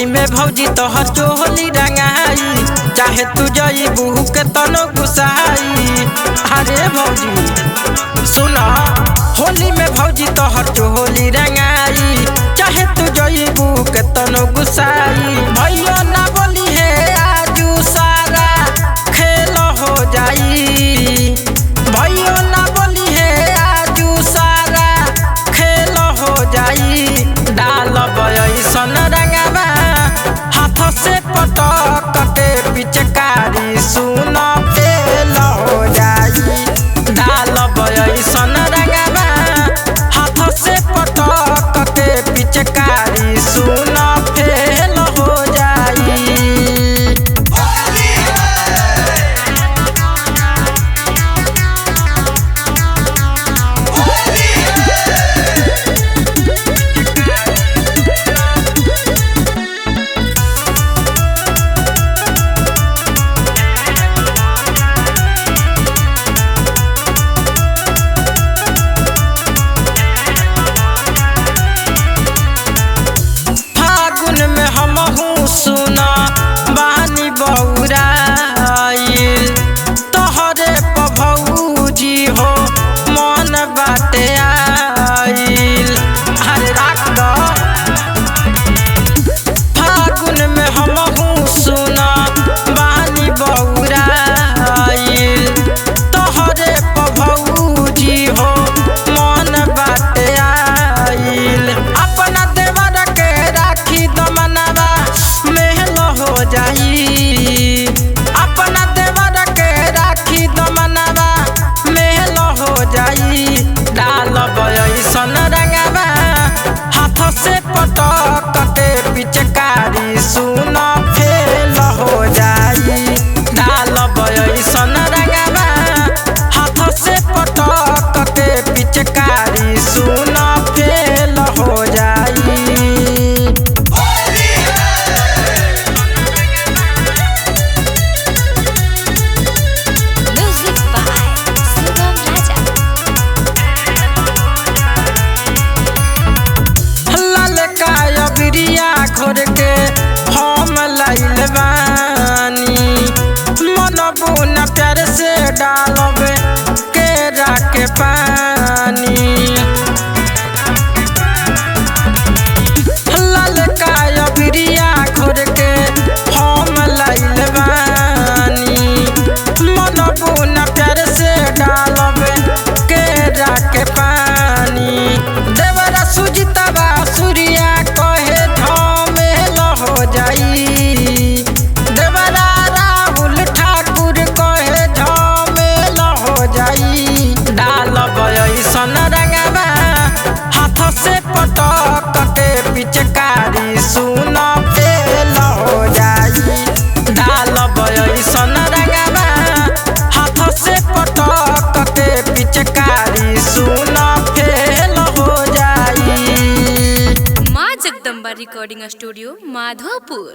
में भौजी तोहर चोली रंगाई, चाहे तू जईबू के तनो गुसाई। अरे भौजी सुना, होली में भौजी तोहर चोली रंगाई, चाहे तू जईबू के तनो गुसाई। भैया ना बोली है आजू सारा खेल हो जाई, भैया ना बोली है आजू सारा खेल हो जाई। डाल बयसन रंगवा हाथ से पटक के पिचकारी सुन फेल हो जाई। डाल बयसन रंगवा हाथ से पटक के पिचकारी सुन फेल हो जाई। सुना बानी बौराइल तोहरे पभौजी हो मन बाटे आइल। अरे राख दो फागुन में हमहू सुना बानी बौराइल तोहरे पभौजी हो मन बाटे आइल। अपना देवर के राखी दमनवा हो जाई, अपना देवर के राखी दमनवा मेल हो जाई। डाल बयसन रंगवा हाथ से पटक के पिचकारी सुन फेल हो जाई। डाल बयसन रंगवा हाथ से पटक के पिचकारी सुन फेल हो जाई। घोर के हम लाइल बानी, मन बुना प्यार से डालब केरा के पानी। लाल काय बिरिया घोर के हम लाइल बानी, मन बुना प्यार से डालब केरा के पानी। देवरा सुजितवा सूर्या कहे हो जाई, देवरा राहुल ठाकुर कहे झमेल हो जाई। डाल बयसन रंगवा हाथ से पटक के पिचकारी सुन फेल हो जाई। डाल बयसन रंगवा हाथ से पटक के पिचकारी सुन फेल हो जाई। माँ जगदम्बा रिकॉर्डिंग स्टूडियो माधोपुर।